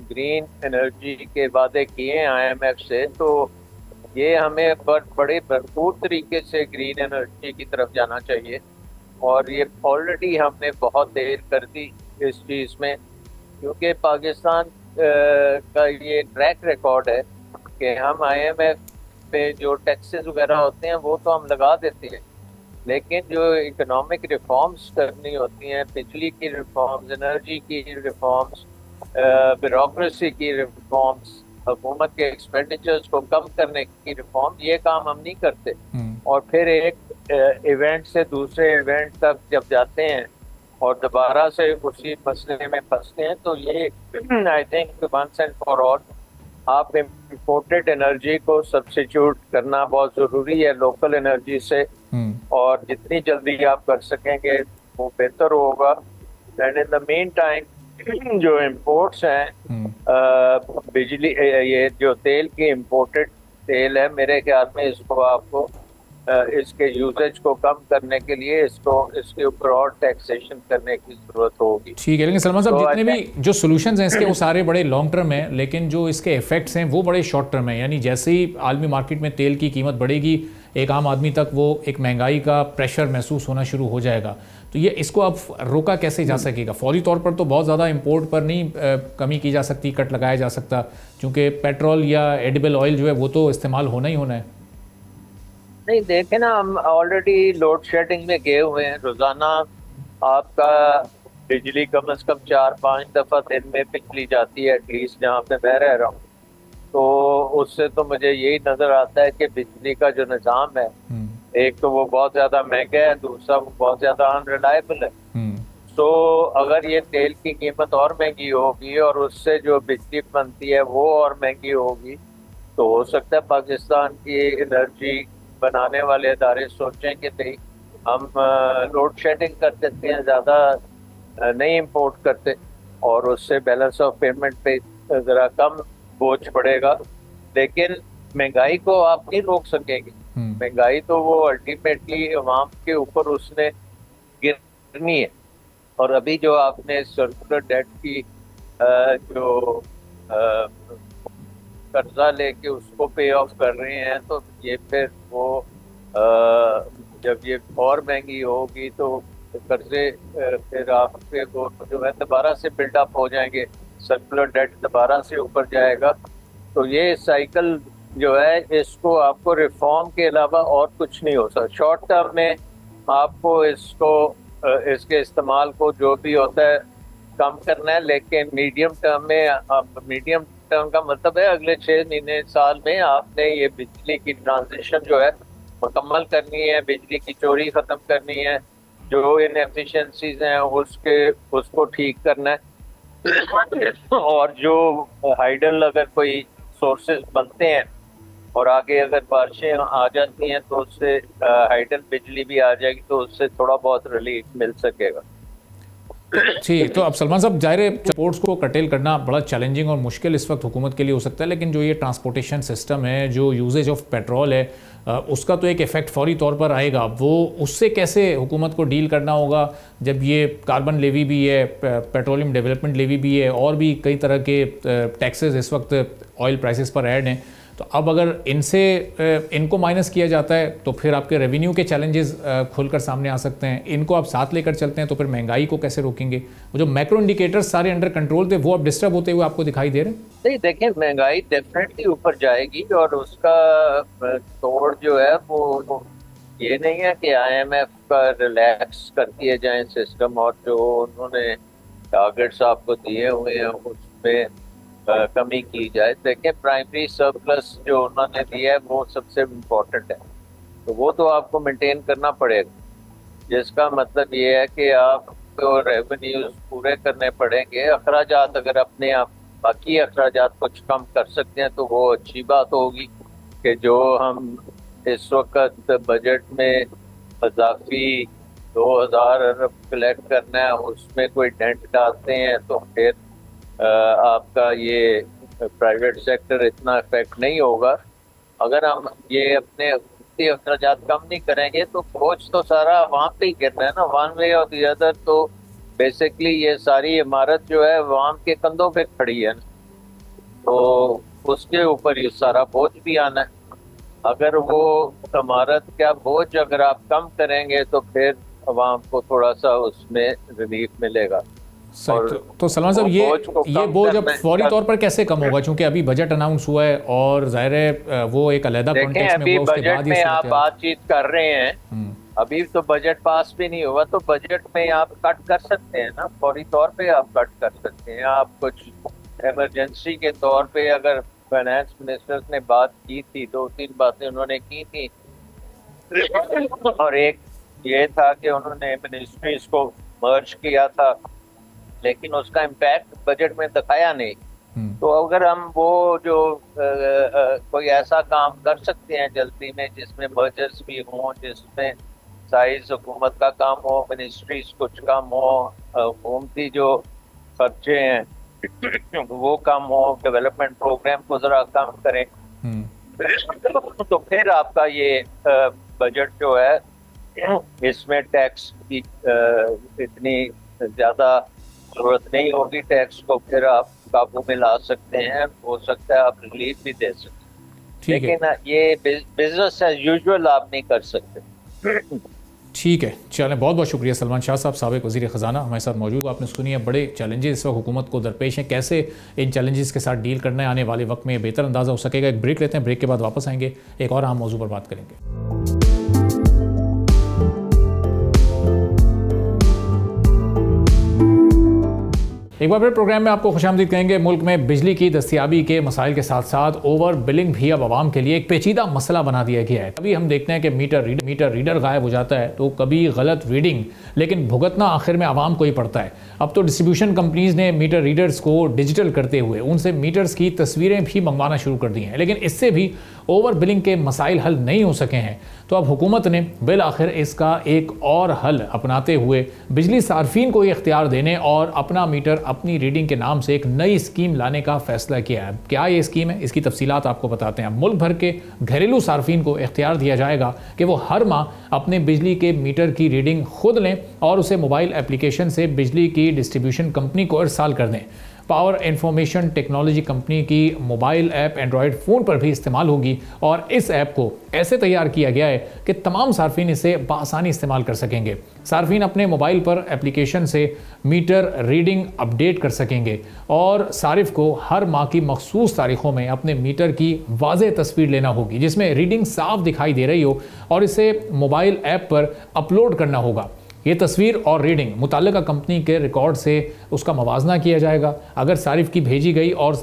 ग्रीन एनर्जी के वादे किए हैं IMF से, तो ये हमें बड़े भरपूर तरीके से ग्रीन एनर्जी की तरफ जाना चाहिए। और ये ऑलरेडी हमने बहुत देर कर दी इस चीज़ में, क्योंकि पाकिस्तान का ये ट्रैक रिकॉर्ड है कि हम IMF पे जो टैक्सेस वगैरह होते हैं वो तो हम लगा देते हैं, लेकिन जो इकोनॉमिक रिफॉर्म्स करनी होती हैं, बिजली की रिफॉर्म्स, एनर्जी की रिफॉर्म्स, ब्यूरोक्रेसी की रिफॉर्म्स, हुकूमत के एक्सपेंडिचर्स को कम करने की रिफॉर्म, ये काम हम नहीं करते। और फिर एक इवेंट से दूसरे इवेंट तक जब जाते हैं और दोबारा से उसी मसले में फंसते हैं, तो ये I think once and for all आप इम्पोर्टेड एनर्जी को सब्स्टिट्यूट करना बहुत ज़रूरी है लोकल एनर्जी से, और जितनी जल्दी आप कर सकेंगे वो बेहतर होगा। And in the main time जो इम्पोर्ट्स हैं बिजली, ये जो तेल की इम्पोर्टेड तेल है, मेरे ख्याल में इसको आपको इसके यूजेज को कम करने के लिए इसके ऊपर और टैक्सेशन करने की जरूरत होगी। ठीक है, लेकिन सलमान साहब जितने भी जो सॉल्यूशंस हैं इसके वो सारे बड़े लॉन्ग टर्म हैं, लेकिन जो इसके इफेक्ट्स हैं वो बड़े शॉर्ट टर्म हैं। यानी जैसे ही आलमी मार्केट में तेल की कीमत बढ़ेगी, एक आम आदमी तक वो एक महंगाई का प्रेशर महसूस होना शुरू हो जाएगा। तो ये इसको अब रोका कैसे जा सकेगा? फौरी तौर पर तो बहुत ज़्यादा इंपोर्ट पर नहीं कमी की जा सकती, कट लगाया जा सकता, क्योंकि पेट्रोल या एडिबल ऑयल जो है वो तो इस्तेमाल होना ही होना है। नहीं, देखे ना, हम ऑलरेडी लोड शेडिंग में गए हुए हैं। रोजाना आपका बिजली कम से कम 4-5 दफ़ा दिन में बिजली जाती है, एटलीस्ट जहाँ पे मैं रह रहा हूँ। तो उससे तो मुझे यही नज़र आता है कि बिजली का जो निज़ाम है, एक तो वो बहुत ज़्यादा महंगा है, दूसरा वो बहुत ज़्यादा अनरिलायबल है। तो अगर ये तेल की कीमत और महंगी होगी और उससे जो बिजली बनती है वो और महंगी होगी, तो हो सकता है पाकिस्तान की एनर्जी बनाने वाले अदारे सोचें कि नहीं, हम लोड शेडिंग कर देते हैं, ज़्यादा नहीं इंपोर्ट करते, और उससे बैलेंस ऑफ पेमेंट पे ज़रा कम बोझ पड़ेगा। लेकिन महंगाई को आप नहीं रोक सकेंगे। महंगाई तो वो अल्टीमेटली अवाम के ऊपर उसने गिरनी है। और अभी जो आपने सर्कुलर डेट की जो कर्जा लेके उसको पे ऑफ कर रहे हैं, तो ये फिर वो जब ये और महंगी होगी तो कर्जे फिर आपके वो जो है दोबारा से बिल्डअप हो जाएंगे, सर्कुलर डेट दोबारा से ऊपर जाएगा। तो ये साइकिल जो है, इसको आपको रिफॉर्म के अलावा और कुछ नहीं हो सकता। शॉर्ट टर्म में आपको इसके इस्तेमाल को जो भी होता है कम करना है, लेकिन मीडियम टर्म में, मीडियम टर्म का मतलब है अगले 6 महीने साल में आपने ये बिजली की ट्रांजिशन जो है मुकम्मल करनी है, बिजली की चोरी ख़त्म करनी है, जो इनएफिशिएंसीज हैं उसको ठीक करना है। और जो हाइडल अगर कोई सोर्सेज बनते हैं और आगे अगर बारिशें आ जाती हैं तो उससे हाइडल बिजली भी आ जाएगी, तो उससे थोड़ा बहुत रिलीफ मिल सकेगा। ठीक, तो अब सलमान साहब, जाहिर है पोर्ट्स को कर्टेल करना बड़ा चैलेंजिंग और मुश्किल इस वक्त हुकूमत के लिए हो सकता है, लेकिन जो ये ट्रांसपोर्टेशन सिस्टम है, जो यूजेज ऑफ पेट्रोल है, उसका तो एक इफ़ेक्ट फौरी तौर पर आएगा। वो उससे कैसे हुकूमत को डील करना होगा जब ये कार्बन लेवी भी है, पेट्रोलियम डेवलपमेंट लेवी भी है, और भी कई तरह के टैक्सेस इस वक्त ऑयल प्राइसेस पर ऐड हैं। तो अब अगर इनको माइनस किया जाता है तो फिर आपके रेवेन्यू के चैलेंजेस खुलकर सामने आ सकते हैं। इनको आप साथ लेकर चलते हैं तो फिर महंगाई को कैसे रोकेंगे? वो जो मैक्रो इंडिकेटर्स सारे अंडर कंट्रोल थे वो अब डिस्टर्ब होते हुए आपको दिखाई दे रहे हैं? नहीं, देखिए, महंगाई डेफिनेटली ऊपर जाएगी, और उसका तोड़ जो है वो ये नहीं है कि IMF का रिलैक्स कर दिए जाए सिस्टम, और जो उन्होंने टारगेट्स आपको दिए हुए हैं उसमें कमी की जाए। देखिए, प्राइमरी सरप्लस जो उन्होंने दिया है वो सबसे इम्पोर्टेंट है, तो वो तो आपको मेंटेन करना पड़ेगा, जिसका मतलब ये है कि आपको रेवेन्यूज पूरे करने पड़ेंगे। अखराजात अगर अपने आप बाकी अखराजात कुछ कम कर सकते हैं तो वो अच्छी बात होगी कि जो हम इस वक्त बजट में इजाफी 2000 अरब कलेक्ट करना है उसमें कोई डेंट डालते हैं तो फिर आपका ये प्राइवेट सेक्टर इतना इफेक्ट नहीं होगा। अगर हम ये अपने अखराजात कम नहीं करेंगे तो बोझ तो सारा वहाँ पे ही गिरना है ना, वन वे और दी अदर। तो बेसिकली ये सारी इमारत जो है वहाँ के कंधों पे खड़ी है ना, तो उसके ऊपर ये सारा बोझ भी आना है। अगर वो इमारत का बोझ अगर आप कम करेंगे तो फिर आवाम को थोड़ा सा उसमें रिलीफ मिलेगा। सही। तो सलमान साहब ये बोझ अब फौरी तौर पर कैसे कम होगा, क्योंकि अभी बजट अनाउंस हुआ है और जाहिर है वो एक अलग कॉन्टेक्स्ट में हुआ, उसके बाद में आप बातचीत कर रहे हैं, अभी तो बजट पास भी नहीं हुआ, तो बजट में आप कट कर सकते हैं ना, फौरी तौर पे आप कट कर सकते हैं। आप कुछ इमरजेंसी के तौर पे अगर फाइनेंस मिनिस्टर ने बात की थी, 2-3 बातें उन्होंने की थी और एक ये था कि उन्होंने मिनिस्ट्रीज को मर्ज किया था, लेकिन उसका इम्पैक्ट बजट में दिखाया नहीं। तो अगर हम वो जो कोई ऐसा काम कर सकते हैं जल्दी में जिसमें मर्जर्स भी हों, जिसमें साइज हुकूमत का काम हो, मिनिस्ट्रीज कुछ कम हो, हुकूमती जो खर्चे हैं वो कम हो, डेवलपमेंट प्रोग्राम को जरा कम करें, तो फिर आपका ये बजट जो है इसमें टैक्स की इतनी ज्यादा जरूरत नहीं होगी, टैक्स को फिर आप काबू में ला सकते हैं, हो सकता है आप रिलीफ भी दे सकते हैं, लेकिन ये बिजनेस एज यूजुअल आप नहीं कर सकते। ठीक है, चलें, बहुत बहुत शुक्रिया सलमान शाह साहब, साबिक वज़ीर ख़जाना हमारे साथ मौजूद। आपने सुनी है बड़े चैलेंजेस इस वक्त हुकूमत को दरपेश हैं, कैसे इन चैलेंजेस के साथ डील करना है आने वाले वक्त में बेहतर अंदाज़ा हो सकेगा। एक ब्रेक लेते हैं, ब्रेक के बाद वापस आएंगे, एक और अहम मौजू पर बात करेंगे। एक बार फिर प्रोग्राम में आपको खुशामदीद कहेंगे। मुल्क में बिजली की दस्तियाबी के मसाइल के साथ साथ ओवर बिलिंग भी अब आवाम के लिए एक पेचीदा मसला बना दिया गया है। कभी हम देखते हैं कि मीटर रीडर गायब हो जाता है, तो कभी गलत रीडिंग, लेकिन भुगतना आखिर में आवाम को ही पड़ता है। अब तो डिस्ट्रीब्यूशन कंपनीज ने मीटर रीडर्स को डिजिटल करते हुए उनसे मीटर्स की तस्वीरें भी मंगवाना शुरू कर दी हैं, लेकिन इससे भी ओवर बिलिंग के मसाइल हल नहीं हो सके हैं। तो अब हुकूमत ने बिल आखिर इसका एक और हल अपनाते हुए बिजली सार्फिन को ये इख्तियार देने और अपना मीटर अपनी रीडिंग के नाम से एक नई स्कीम लाने का फैसला किया है। क्या ये स्कीम है, इसकी तफसीलात आपको बताते हैं। मुल्क भर के घरेलू सार्फिन को इख्तियार दिया जाएगा कि वो हर माह अपने बिजली के मीटर की रीडिंग खुद लें और उसे मोबाइल एप्लीकेशन से बिजली की डिस्ट्रीब्यूशन कंपनी को इरसाल कर दें। पावर इंफॉर्मेशन टेक्नोलॉजी कंपनी की मोबाइल ऐप एंड्रॉयड फ़ोन पर भी इस्तेमाल होगी और इस ऐप को ऐसे तैयार किया गया है कि तमाम सार्फिन इसे बआसानी इस्तेमाल कर सकेंगे। सार्फिन अपने मोबाइल पर एप्लीकेशन से मीटर रीडिंग अपडेट कर सकेंगे और सारिफ को हर माह की मखसूस तारीखों में अपने मीटर की वाज़ेह तस्वीर लेना होगी जिसमें रीडिंग साफ दिखाई दे रही हो और इसे मोबाइल ऐप पर अपलोड करना होगा। ये तस्वीर और रीडिंग मुताल्लिका कंपनी के रिकॉर्ड से उसका मवाजना किया जाएगा। अगर सारिफ की भेजी गई और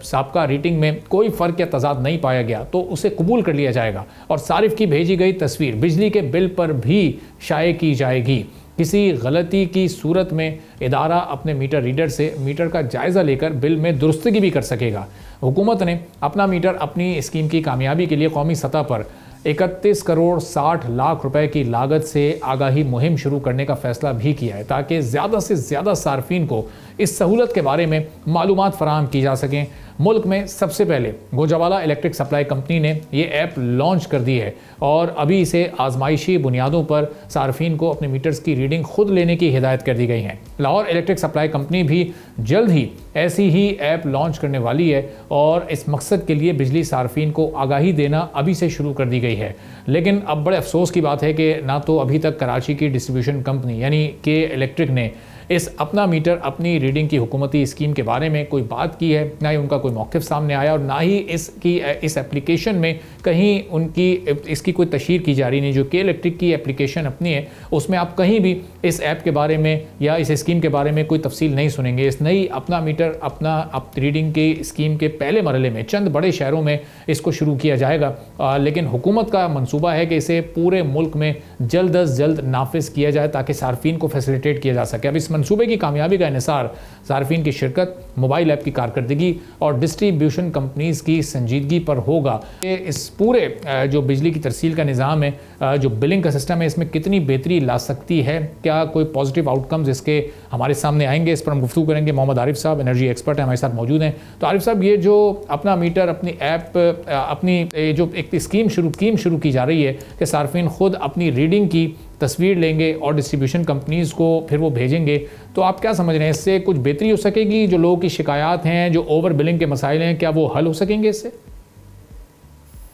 साबका रीडिंग में कोई फ़र्क या तजाद नहीं पाया गया तो उसे कबूल कर लिया जाएगा और सारिफ की भेजी गई तस्वीर बिजली के बिल पर भी शाये की जाएगी। किसी गलती की सूरत में इदारा अपने मीटर रीडर से मीटर का जायज़ा लेकर बिल में दुरुस्तगी भी कर सकेगा। हुकूमत ने अपना मीटर अपनी स्कीम की कामयाबी के लिए कौमी सतह पर 31 करोड़ 60 लाख रुपए की लागत से आगाही मुहिम शुरू करने का फैसला भी किया है ताकि ज़्यादा से ज़्यादा सार्फिन को इस सहूलत के बारे में मालूमात फराहम की जा सकें। मुल्क में सबसे पहले गोजावाला इलेक्ट्रिक सप्लाई कंपनी ने ये ऐप लॉन्च कर दी है और अभी इसे आजमाइशी बुनियादों पर सार्फिन को अपने मीटर्स की रीडिंग खुद लेने की हिदायत कर दी गई है। लाहौर इलेक्ट्रिक सप्लाई कंपनी भी जल्द ही ऐसी ही ऐप लॉन्च करने वाली है और इस मकसद के लिए बिजली सार्फिन को आगाही देना अभी से शुरू कर दी गई है। लेकिन अब बड़े अफसोस की बात है कि ना तो अभी तक कराची की डिस्ट्रीब्यूशन कंपनी यानी के इलेक्ट्रिक ने इस अपना मीटर अपनी रीडिंग की हुकूमती स्कीम के बारे में कोई बात की है, ना ही उनका कोई मौक़िफ़ सामने आया और ना ही इस एप्लीकेशन में कहीं उनकी इसकी कोई तशहीर की जा रही नहीं। जो के इलेक्ट्रिक की एप्लीकेशन अपनी है उसमें आप कहीं भी इस ऐप के बारे में या इस स्कीम के बारे में कोई तफसील नहीं सुनेंगे। इस नई अपना मीटर अपना रीडिंग की स्कीम के पहले मरहले में चंद बड़े शहरों में इसको शुरू किया जाएगा, लेकिन हुकूमत का मंसूबा है कि इसे पूरे मुल्क में जल्द अज जल्द नाफिज किया जाए ताकि सार्फिन को फैसिलिटेट किया जा सके। अब इस मंसूबे की कामयाबी का इन्हिसार सार्फिन की शिरकत, मोबाइल ऐप की कारकर्दगी और डिस्ट्रीब्यूशन कंपनीज़ की संजीदगी पर होगा। इस पूरे जो बिजली की तरसील का निज़ाम है, जो बिलिंग का सिस्टम है, इसमें कितनी बेहतरी ला सकती है, क्या कोई पॉजिटिव आउटकम्स इसके हमारे सामने आएंगे, इस पर हम गुफ्तगू करेंगे। मोहम्मद आरिफ साहब एनर्जी एक्सपर्ट हैं, हमारे साथ मौजूद हैं। तो आरिफ साहब, ये जो अपना मीटर, अपनी ऐप, अपनी जो एक स्कीम शुरू की जा रही है कि सार्फिन खुद अपनी रीडिंग की तस्वीर लेंगे और डिस्ट्रीब्यूशन कंपनीज़ को फिर वो भेजेंगे, तो आप क्या समझ रहे हैं, इससे कुछ बेहतरी हो सकेगी? जो लोगों की शिकायत हैं, जो ओवर बिलिंग के मसाइल हैं, क्या वो हल हो सकेंगे इससे?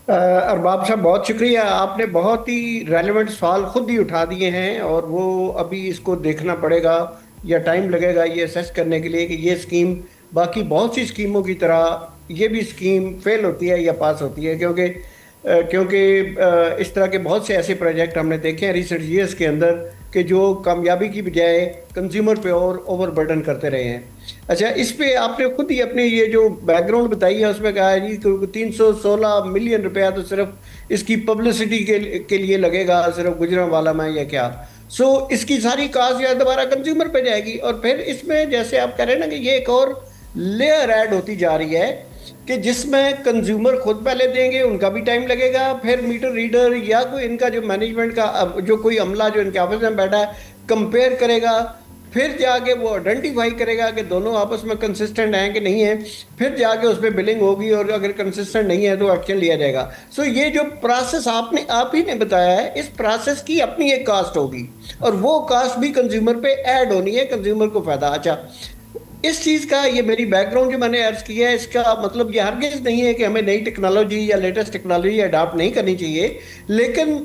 अरबाब साहब, बहुत शुक्रिया। आपने बहुत ही रेलेवेंट सवाल खुद ही उठा दिए हैं, और वो अभी इसको देखना पड़ेगा या टाइम लगेगा ये असेस करने के लिए कि ये स्कीम बाकी बहुत सी स्कीमों की तरह ये भी स्कीम फेल होती है या पास होती है, क्योंकि इस तरह के बहुत से ऐसे प्रोजेक्ट हमने देखे हैं रिसेंट ईयर्स के अंदर कि जो कामयाबी की बजाय कंज्यूमर पे और ओवरबर्डन करते रहे हैं। अच्छा, इस पे आपने खुद ही अपने ये जो बैकग्राउंड बताई है उसमें कहा है जी 316 मिलियन रुपया तो सिर्फ इसकी पब्लिसिटी के लिए लगेगा, सिर्फ गुजरांवाला में या क्या। सो इसकी सारी कास्ट जो है दोबारा कंज्यूमर पे जाएगी, और फिर इसमें जैसे आप कह रहे हैं ना कि ये एक और लेयर ऐड होती जा रही है कि जिसमें कंज्यूमर खुद पहले देंगे, उनका भी टाइम लगेगा, फिर मीटर रीडर या कोई इनका जो मैनेजमेंट का जो कोई अमला जो इनके ऑफिस में बैठा है कंपेयर करेगा, फिर जाके वो आइडेंटिफाई करेगा कि दोनों आपस में कंसिस्टेंट हैं कि नहीं है, फिर जाके उस पर बिलिंग होगी, और अगर कंसिस्टेंट नहीं है तो एक्शन लिया जाएगा। सो ये जो प्रोसेस आप ही ने बताया है, इस प्रोसेस की अपनी एक कास्ट होगी, और वो कास्ट भी कंज्यूमर पे ऐड होनी है, कंज्यूमर को फायदा। अच्छा, इस चीज़ का ये मेरी बैकग्राउंड जो मैंने अर्ज किया है, इसका मतलब ये हरगिज़ नहीं है कि हमें नई टेक्नोलॉजी या लेटेस्ट टेक्नोलॉजी अडॉप्ट नहीं करनी चाहिए, लेकिन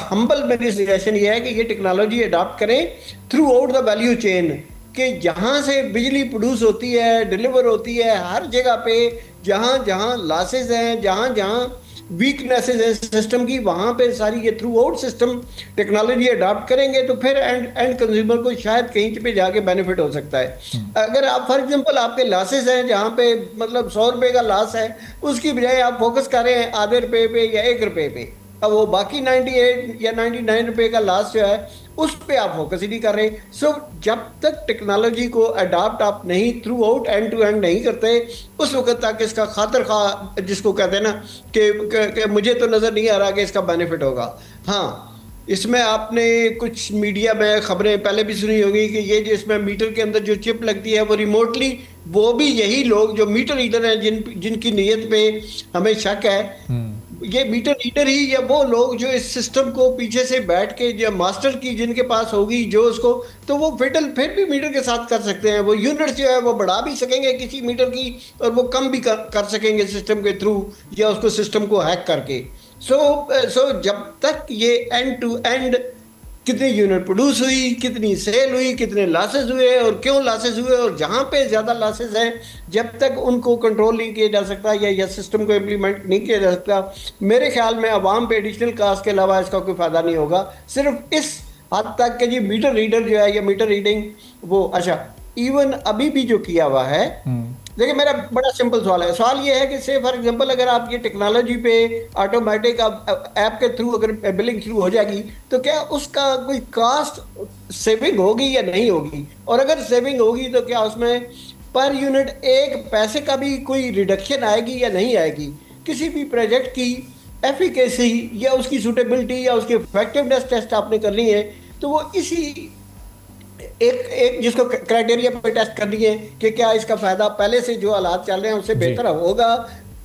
हम्बल मेरी सजेशन ये है कि ये टेक्नोलॉजी अडॉप्ट करें through out the value chain, कि जहाँ से बिजली प्रोड्यूस होती है, डिलीवर होती है, हर जगह पे जहाँ जहाँ लॉसेज हैं, जहाँ जहाँ वीकनेसेस है सिस्टम की, वहाँ पे सारी ये through out system technology adopt करेंगे तो फिर एंड कंज्यूमर को शायद कहीं पे जाके बेनिफिट हो सकता है। अगर आप फॉर एग्जांपल आपके लॉसेस हैं जहाँ पे मतलब 100 रुपये का लॉस है, उसकी बजाय आप फोकस कर रहे हैं आधे रुपये पे या 1 रुपये पे, अब वो बाकी 98 या 99 रुपये का लॉस जो है उस पे आप फोकस ही नहीं कर रहे। सो जब तक टेक्नोलॉजी को अडॉप्ट आप नहीं throughout end to end नहीं करते, उस वक्त तक इसका खातर खा जिसको कहते हैं ना कि मुझे तो नज़र नहीं आ रहा कि इसका बेनिफिट होगा। हाँ, इसमें आपने कुछ मीडिया में खबरें पहले भी सुनी होगी कि ये जो इसमें मीटर के अंदर जो चिप लगती है वो रिमोटली, वो भी यही लोग जो मीटर रीडर हैं जिनकी नीयत पे हमें शक है, ये मीटर रीडर ही या वो लोग जो इस सिस्टम को पीछे से बैठ के जो मास्टर की जिनके पास होगी जो उसको, तो वो फिडल फिर भी मीटर के साथ कर सकते हैं। वो यूनिट जो है वो बढ़ा भी सकेंगे किसी मीटर की, और वो कम भी कर सकेंगे सिस्टम के थ्रू या उसको सिस्टम को हैक करके। सो जब तक ये एंड टू एंड कितनी यूनिट प्रोड्यूस हुई, कितनी सेल हुई, कितने लॉसेज हुए और क्यों लॉसेज हुए, और जहाँ पे ज़्यादा लॉसेज हैं जब तक उनको कंट्रोल नहीं किया जा सकता या सिस्टम को इम्प्लीमेंट नहीं किया जा सकता, मेरे ख्याल में आवाम पे एडिशनल कास्ट के अलावा इसका कोई फ़ायदा नहीं होगा। सिर्फ इस हद तक कि जी मीटर रीडर जो है या मीटर रीडिंग वो, अच्छा इवन अभी भी जो किया हुआ है, देखिए मेरा बड़ा सिंपल सवाल ये है कि से फॉर एग्जांपल अगर आप ये टेक्नोलॉजी पे ऑटोमेटिक ऐप के थ्रू अगर बिलिंग शुरू हो जाएगी तो क्या उसका कोई कास्ट सेविंग होगी या नहीं होगी, और अगर सेविंग होगी तो क्या उसमें पर यूनिट एक पैसे का भी कोई रिडक्शन आएगी या नहीं आएगी। किसी भी प्रोजेक्ट की एफिकेसी या उसकी सूटेबिलिटी या उसकी इफेक्टिवनेस टेस्ट आपने करनी है तो वो इसी एक जिसको क्राइटेरिया पे टेस्ट करनी है कि क्या इसका फायदा पहले से जो हालात चल रहे हैं उससे बेहतर होगा,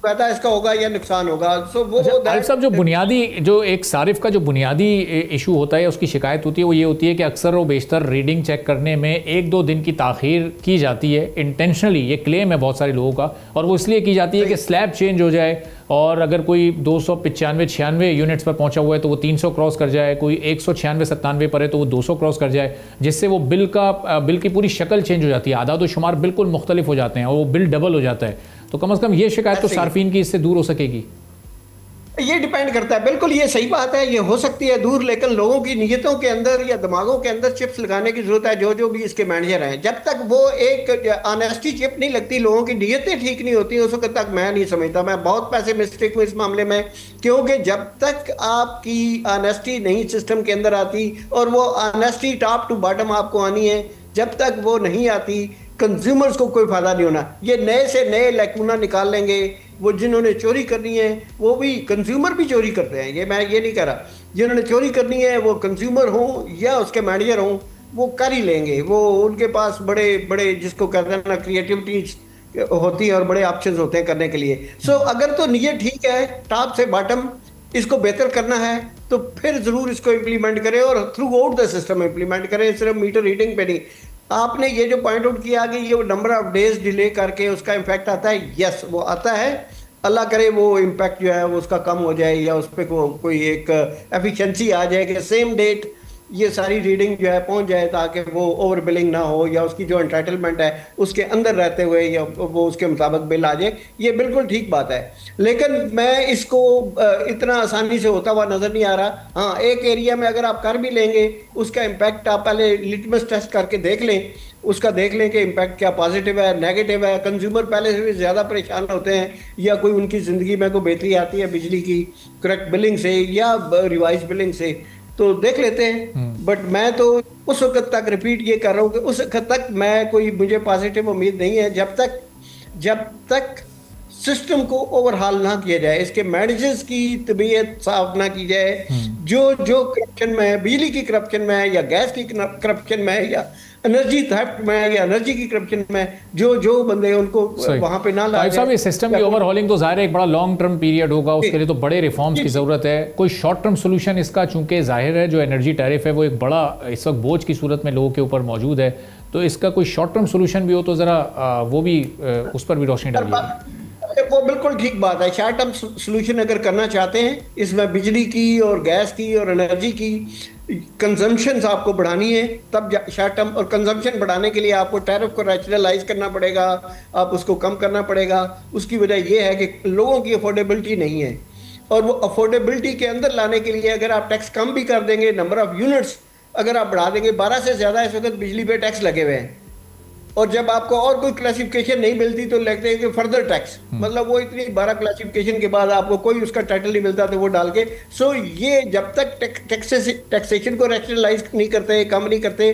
फायदा इसका होगा या नुकसान होगा। सो वो साहब जो बुनियादी जो एक सारिफ का जो बुनियादी इशू होता है उसकी शिकायत होती है वो ये होती है कि अक्सर और बेशतर रीडिंग चेक करने में 1-2 दिन की ताख़ीर की जाती है इंटेंशनली, ये क्लेम है बहुत सारे लोगों का, और वो इसलिए की जाती है कि स्लैब चेंज हो जाए, और अगर कोई 295-96 यूनिट्स पर पहुंचा हुआ है तो वो 300 क्रॉस कर जाए, कोई 196-97 पर है तो वो 200 क्रॉस कर जाए, जिससे वो बिल की पूरी शक्ल चेंज हो जाती है, आदाद व शुमार बिल्कुल मुख्तलिफ हो जाते हैं और वो बिल डबल हो जाता है। तो कम से कम ये शिकायत तो सार्फिन की इससे दूर हो सकेगी। ये डिपेंड करता है, बिल्कुल ये सही बात है, ये हो सकती है दूर, लेकिन लोगों की नीयतों के अंदर या दिमागों के अंदर चिप्स लगाने की जरूरत है। जो भी इसके मैनेजर हैं, जब तक वो एक ऑनेस्टी चिप नहीं लगती, लोगों की नीयतें ठीक नहीं होती, उस वक्त तक मैं नहीं समझता, मैं बहुत पैसे मिस्टेक हूँ इस मामले में, क्योंकि जब तक आपकी ऑनेस्टी नहीं सिस्टम के अंदर आती और वो ऑनेस्टी टॉप टू बॉटम आपको आनी है जब तक वो नहीं आती कंज्यूमर्स को कोई फायदा नहीं होना। ये नए से नए लैकूना निकाल लेंगे, वो जिन्होंने चोरी करनी है वो भी, कंज्यूमर भी चोरी करते हैं, ये मैं ये नहीं कह रहा, जिन्होंने चोरी करनी है वो कंज्यूमर हों या उसके मैनेजर हों, वो कर ही लेंगे। वो उनके पास बड़े बड़े जिसको कहते हैं ना क्रिएटिविटी होती है और बड़े ऑप्शंस होते हैं करने के लिए। सो अगर तो नीयत ठीक है, टॉप से बॉटम इसको बेहतर करना है तो फिर जरूर इसको इम्प्लीमेंट करें और through out the system implement करें, सिर्फ मीटर रीडिंग पे नहीं। आपने ये जो पॉइंट आउट किया कि ये नंबर ऑफ डेज डिले करके उसका इम्पैक्ट आता है, यस वो आता है। अल्लाह करे वो इम्पैक्ट जो है वो उसका कम हो जाए या उस पर कोई एक एफिशिएंसी आ जाए कि सेम डेट ये सारी रीडिंग जो है पहुंच जाए, ताकि वो ओवर बिलिंग ना हो या उसकी जो एंटाइटलमेंट है उसके अंदर रहते हुए या वो उसके मुताबिक बिल आ जाए। ये बिल्कुल ठीक बात है, लेकिन मैं इसको इतना आसानी से होता हुआ नज़र नहीं आ रहा। हाँ, एक एरिया में अगर आप कर भी लेंगे उसका इम्पैक्ट आप पहले लिटमस टेस्ट करके देख लें, उसका देख लें कि इम्पैक्ट क्या पॉजिटिव है नेगेटिव है। कंज्यूमर पहले से भी ज़्यादा परेशान होते हैं या कोई उनकी ज़िंदगी में कोई बेहतरी आती है बिजली की करेक्ट बिलिंग से या रिवाइज बिलिंग से, तो देख लेते हैं। बट मैं तो उस वक्त तक रिपीट ये कर रहा हूँ कि उस वक्त तक मैं कोई मुझे पॉजिटिव उम्मीद नहीं है जब तक सिस्टम को ओवरहाल ना किया जाए, इसके मैनेजर्स की तबीयत साफ ना की जाए। जो करप्शन में है, बिजली की करप्शन में है या गैस की करप्शन में है या एनर्जी थेफ्ट में या एनर्जी की करप्शन में, जो बंदे उनको वहां पे ना लाए साहब, ये सिस्टम की ओवरहॉलिंग तो जाहिर है एक बड़ा लॉन्ग टर्म पीरियड होगा, उसके लिए तो बड़े रिफॉर्म्स की जरूरत है। कोई शॉर्ट टर्म सोल्यूशन इसका, चूंकि जाहिर है जो एनर्जी टैरिफ है वो एक बड़ा इस वक्त बोझ की सूरत में लोगों के ऊपर मौजूद है, तो इसका कोई शॉर्ट टर्म सोल्यूशन भी हो तो जरा वो भी उस पर भी रोशनी डालिए। वो बिल्कुल ठीक बात है। शॉर्ट टर्म सोल्यूशन अगर करना चाहते हैं, इसमें बिजली की और गैस की और एनर्जी की कंजम्पशन आपको बढ़ानी है, तब शॉर्ट टर्म, और कंजम्पशन बढ़ाने के लिए आपको टैरिफ को रैशनलाइज करना पड़ेगा, आप उसको कम करना पड़ेगा। उसकी वजह यह है कि लोगों की अफोर्डेबिलिटी नहीं है, और वो अफोर्डेबिलिटी के अंदर लाने के लिए अगर आप टैक्स कम भी कर देंगे, नंबर ऑफ यूनिट्स अगर आप बढ़ा देंगे, 12 से ज़्यादा इस वक्त बिजली पे टैक्स लगे हुए हैं, और जब आपको और कोई क्लासिफिकेशन नहीं मिलती तो लगते हैं कि फर्दर टैक्स, मतलब वो इतनी 12 क्लासिफिकेशन के बाद आपको कोई उसका टाइटल नहीं मिलता तो वो डाल के। सो ये जब तक टैक्सेशन को रैशनलाइज नहीं करते, कम नहीं करते,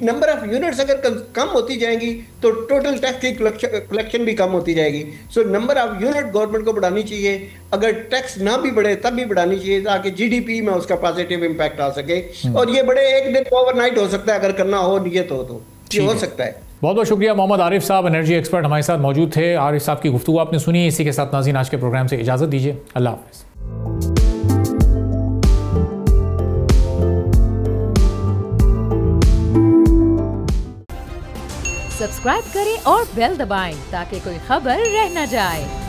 नंबर ऑफ यूनिट्स अगर कम होती जाएंगी तो टोटल टैक्स की कलेक्शन भी कम होती जाएगी। So number of unit government को बढ़ानी चाहिए, अगर टैक्स ना भी बढ़े तब भी बढ़ानी चाहिए ताकि जीडीपी में उसका पॉजिटिव इम्पैक्ट आ सके। और ये बड़े एक दिन ओवरनाइट हो सकता है, अगर करना हो नियत हो तो ये हो सकता है। बहुत बहुत शुक्रिया। मोहम्मद आरिफ साहब, एनर्जी एक्सपर्ट, हमारे साथ मौजूद थे। आरिफ साहब की गुफ्तगू आपने सुनी। इसी के साथ नाज़रीन आज के प्रोग्राम से इजाज़त दीजिए। अल्लाह हाफ़िज़। सब्सक्राइब करें और बेल दबाएं ताकि कोई खबर रह न जाए।